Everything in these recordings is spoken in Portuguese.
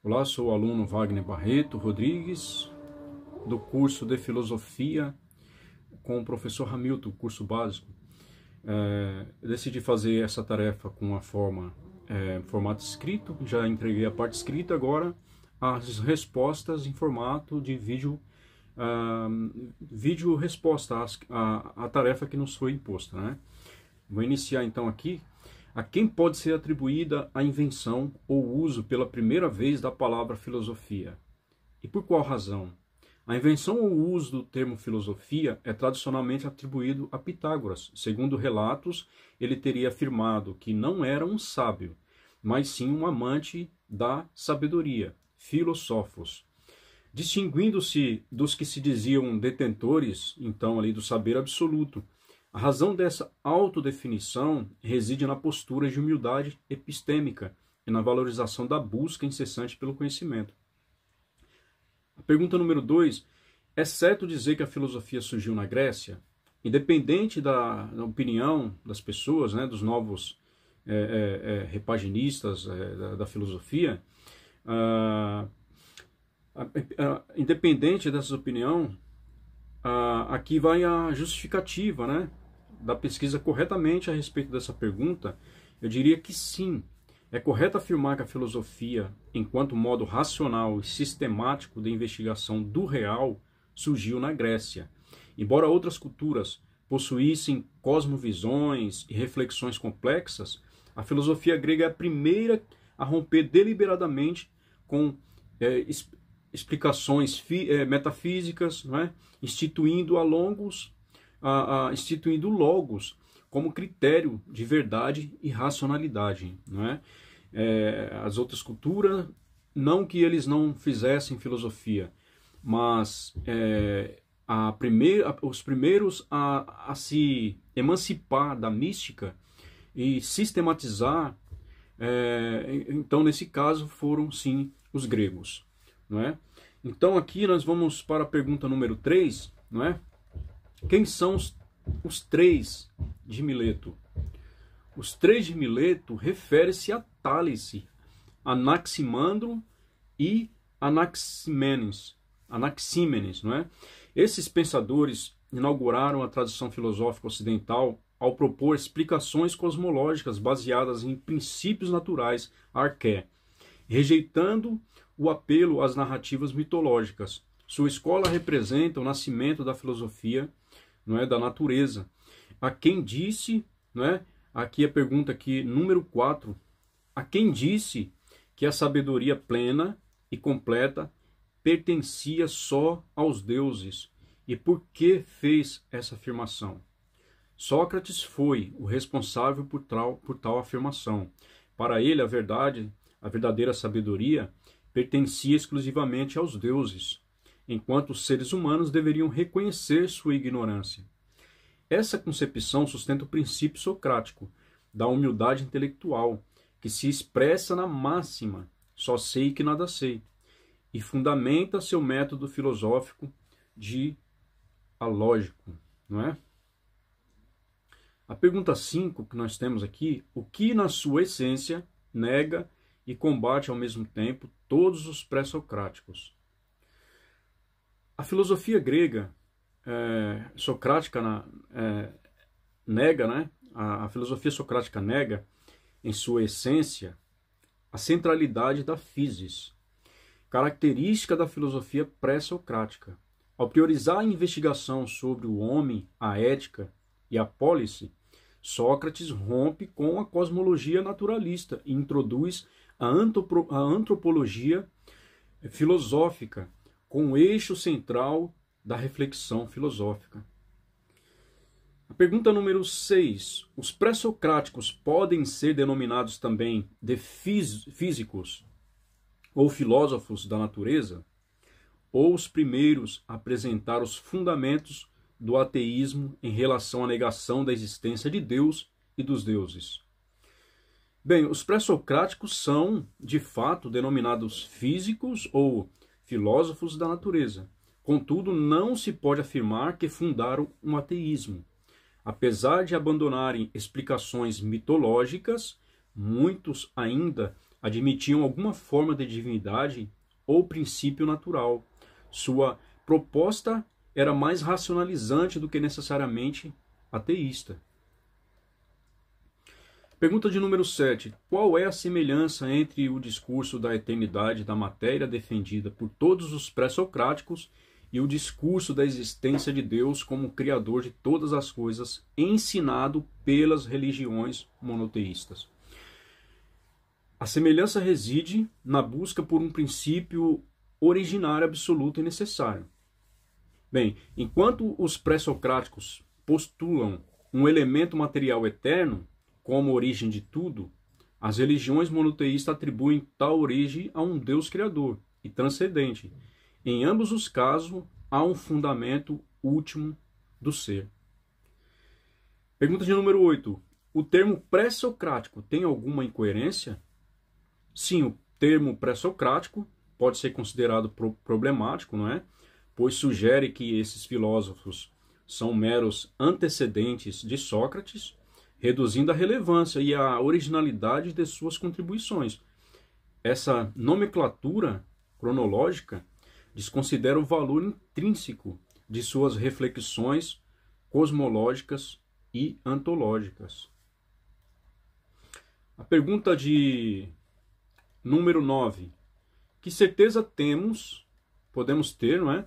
Olá, sou o aluno Wagner Barreto Rodrigues, do curso de Filosofia com o professor Hamilton, curso básico. Eu decidi fazer essa tarefa com a formato escrito, já entreguei a parte escrita, agora as respostas em formato de vídeo, vídeo resposta à tarefa que nos foi imposta, né? Vou iniciar então aqui. A quem pode ser atribuída a invenção ou uso pela primeira vez da palavra filosofia? E por qual razão? A invenção ou uso do termo filosofia é tradicionalmente atribuído a Pitágoras. Segundo relatos, ele teria afirmado que não era um sábio, mas sim um amante da sabedoria, filósofos. Distinguindo-se dos que se diziam detentores, então, ali do saber absoluto. A razão dessa autodefinição reside na postura de humildade epistêmica e na valorização da busca incessante pelo conhecimento. A pergunta número 2. É certo dizer que a filosofia surgiu na Grécia? Independente da opinião das pessoas, né, dos novos repaginistas da filosofia, independente dessas opiniões, aqui vai a justificativa, né, da pesquisa corretamente a respeito dessa pergunta. Eu diria que sim. É correto afirmar que a filosofia, enquanto modo racional e sistemático de investigação do real, surgiu na Grécia. Embora outras culturas possuíssem cosmovisões e reflexões complexas, a filosofia grega é a primeira a romper deliberadamente com explicações metafísicas, não é? instituindo logos como critério de verdade e racionalidade. Não é? As outras culturas, não que eles não fizessem filosofia, mas os primeiros a se emancipar da mística e sistematizar, então nesse caso foram sim os gregos. Não é? Então aqui nós vamos para a pergunta número 3, não é? Quem são os três de Mileto? Os três de Mileto refere-se a Tálise, Anaximandro e Anaxímenes, não é? Esses pensadores inauguraram a tradição filosófica ocidental ao propor explicações cosmológicas baseadas em princípios naturais, arqué, rejeitando o apelo às narrativas mitológicas. Sua escola representa o nascimento da filosofia, não é, da natureza. A quem disse, não é, aqui a pergunta aqui, número 4, a quem disse que a sabedoria plena e completa pertencia só aos deuses? E por que fez essa afirmação? Sócrates foi o responsável por tal afirmação. Para ele, a verdadeira sabedoria pertencia exclusivamente aos deuses, enquanto os seres humanos deveriam reconhecer sua ignorância. Essa concepção sustenta o princípio socrático da humildade intelectual, que se expressa na máxima "só sei que nada sei", e fundamenta seu método filosófico dialógico, não é? A pergunta 5 que nós temos aqui: o que na sua essência nega e combate ao mesmo tempo todos os pré-socráticos? A filosofia grega socrática nega, né? A filosofia socrática nega, em sua essência, a centralidade da physis, característica da filosofia pré-socrática. Ao priorizar a investigação sobre o homem, a ética e a pólice, Sócrates rompe com a cosmologia naturalista e introduz a antropologia filosófica com o eixo central da reflexão filosófica. A pergunta número 6. Os pré-socráticos podem ser denominados também de físicos ou filósofos da natureza? Ou os primeiros a apresentar os fundamentos do ateísmo em relação à negação da existência de Deus e dos deuses? Bem, os pré-socráticos são, de fato, denominados físicos ou filósofos da natureza. Contudo, não se pode afirmar que fundaram um ateísmo. Apesar de abandonarem explicações mitológicas, muitos ainda admitiam alguma forma de divindade ou princípio natural. Sua proposta era mais racionalizante do que necessariamente ateísta. Pergunta de número 7. Qual é a semelhança entre o discurso da eternidade da matéria defendida por todos os pré-socráticos e o discurso da existência de Deus como criador de todas as coisas ensinado pelas religiões monoteístas? A semelhança reside na busca por um princípio originário, absoluto e necessário. Bem, enquanto os pré-socráticos postulam um elemento material eterno como origem de tudo, as religiões monoteístas atribuem tal origem a um Deus criador e transcendente. Em ambos os casos, há um fundamento último do ser. Pergunta de número 8. O termo pré-socrático tem alguma incoerência? Sim, o termo pré-socrático pode ser considerado problemático, não é? Pois sugere que esses filósofos são meros antecedentes de Sócrates, reduzindo a relevância e a originalidade de suas contribuições. Essa nomenclatura cronológica desconsidera o valor intrínseco de suas reflexões cosmológicas e antológicas. A pergunta de número 9. Que certeza podemos ter, não é,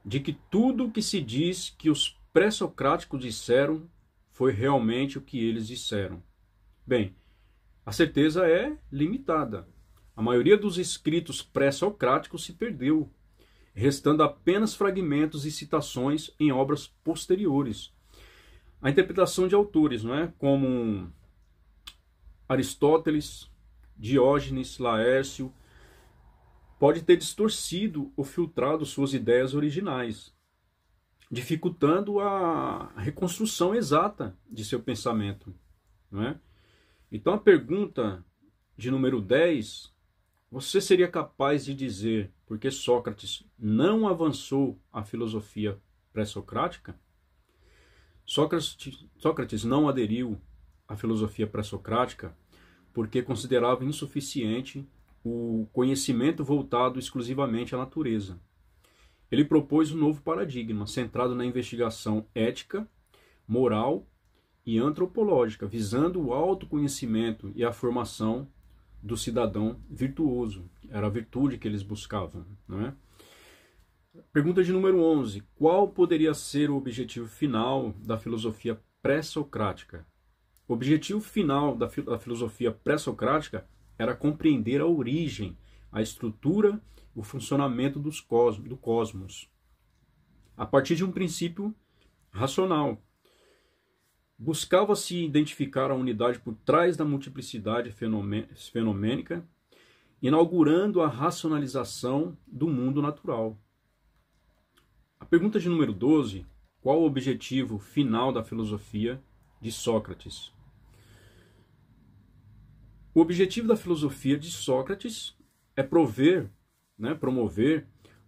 de que tudo o que se diz que os pré-socráticos disseram foi realmente o que eles disseram? Bem, a certeza é limitada. A maioria dos escritos pré-socráticos se perdeu, restando apenas fragmentos e citações em obras posteriores. A interpretação de autores, não é, como Aristóteles, Diógenes, Laércio, pode ter distorcido ou filtrado suas ideias originais, dificultando a reconstrução exata de seu pensamento, não é? Então a pergunta de número 10, você seria capaz de dizer por que Sócrates não avançou a filosofia pré-socrática? Sócrates não aderiu à filosofia pré-socrática porque considerava insuficiente o conhecimento voltado exclusivamente à natureza. Ele propôs um novo paradigma, centrado na investigação ética, moral e antropológica, visando o autoconhecimento e a formação do cidadão virtuoso. Era a virtude que eles buscavam, não é? Pergunta de número 11. Qual poderia ser o objetivo final da filosofia pré-socrática? O objetivo final da filosofia pré-socrática era compreender a origem, a estrutura, o funcionamento do cosmos, a partir de um princípio racional. Buscava-se identificar a unidade por trás da multiplicidade fenomênica, inaugurando a racionalização do mundo natural. A pergunta de número 12, qual o objetivo final da filosofia de Sócrates? O objetivo da filosofia de Sócrates é promover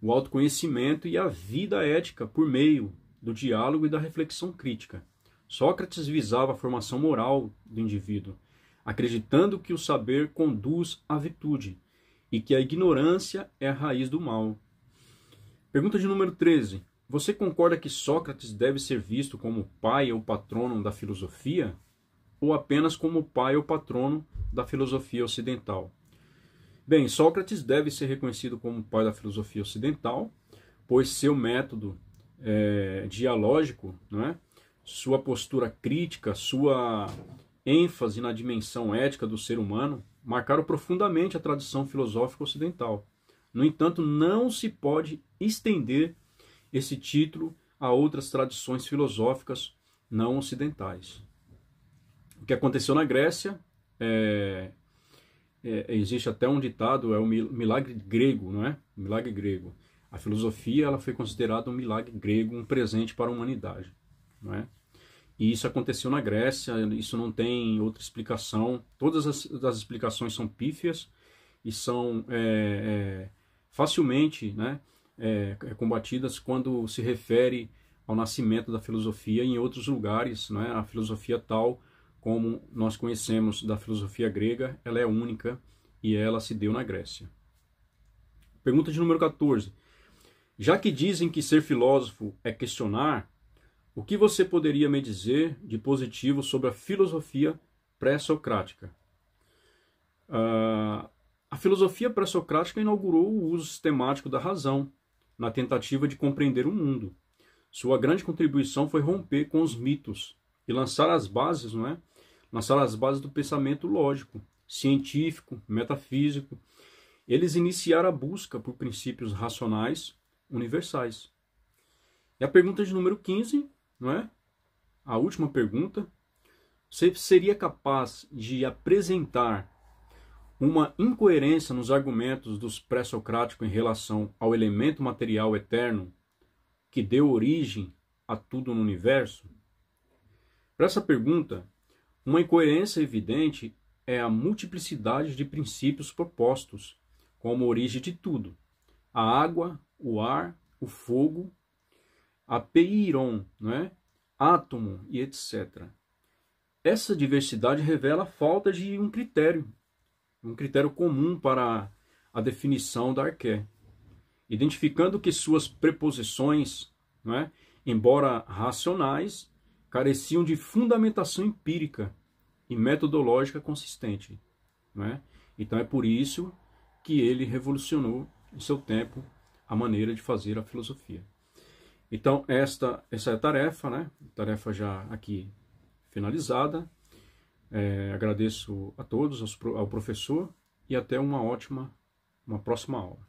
o autoconhecimento e a vida ética por meio do diálogo e da reflexão crítica. Sócrates visava a formação moral do indivíduo, acreditando que o saber conduz à virtude e que a ignorância é a raiz do mal. Pergunta de número 13. Você concorda que Sócrates deve ser visto como pai ou patrono da filosofia, ou apenas como pai ou patrono da filosofia ocidental? Bem, Sócrates deve ser reconhecido como pai da filosofia ocidental, pois seu método dialógico, não é? Sua postura crítica, sua ênfase na dimensão ética do ser humano, marcaram profundamente a tradição filosófica ocidental. No entanto, não se pode estender esse título a outras tradições filosóficas não ocidentais. O que aconteceu na Grécia, existe até um ditado, é o milagre grego, não é? O milagre grego. A filosofia ela foi considerada um milagre grego, um presente para a humanidade, não é? E isso aconteceu na Grécia, isso não tem outra explicação. Todas as explicações são pífias e são facilmente, né, combatidas quando se refere ao nascimento da filosofia em outros lugares, né? A filosofia tal como nós conhecemos da filosofia grega, ela é única e ela se deu na Grécia. Pergunta de número 14. Já que dizem que ser filósofo é questionar, o que você poderia me dizer de positivo sobre a filosofia pré-socrática? A filosofia pré-socrática inaugurou o uso sistemático da razão, na tentativa de compreender o mundo. Sua grande contribuição foi romper com os mitos e lançar as bases, não é? Lançar as bases do pensamento lógico, científico, metafísico. Eles iniciaram a busca por princípios racionais universais. E a pergunta de número 15, não é? A última pergunta. Você seria capaz de apresentar uma incoerência nos argumentos dos pré-socráticos em relação ao elemento material eterno que deu origem a tudo no universo? Para essa pergunta, uma incoerência evidente é a multiplicidade de princípios propostos como origem de tudo: a água, o ar, o fogo, a peiron, não é? Átomo e etc. Essa diversidade revela a falta de um critério comum para a definição da arqué, identificando que suas preposições, não é, embora racionais, careciam de fundamentação empírica e metodológica consistente. Não é? Então é por isso que ele revolucionou em seu tempo a maneira de fazer a filosofia. Então essa é a tarefa, né? Tarefa já aqui finalizada. Agradeço a todos, ao professor, e até uma próxima aula.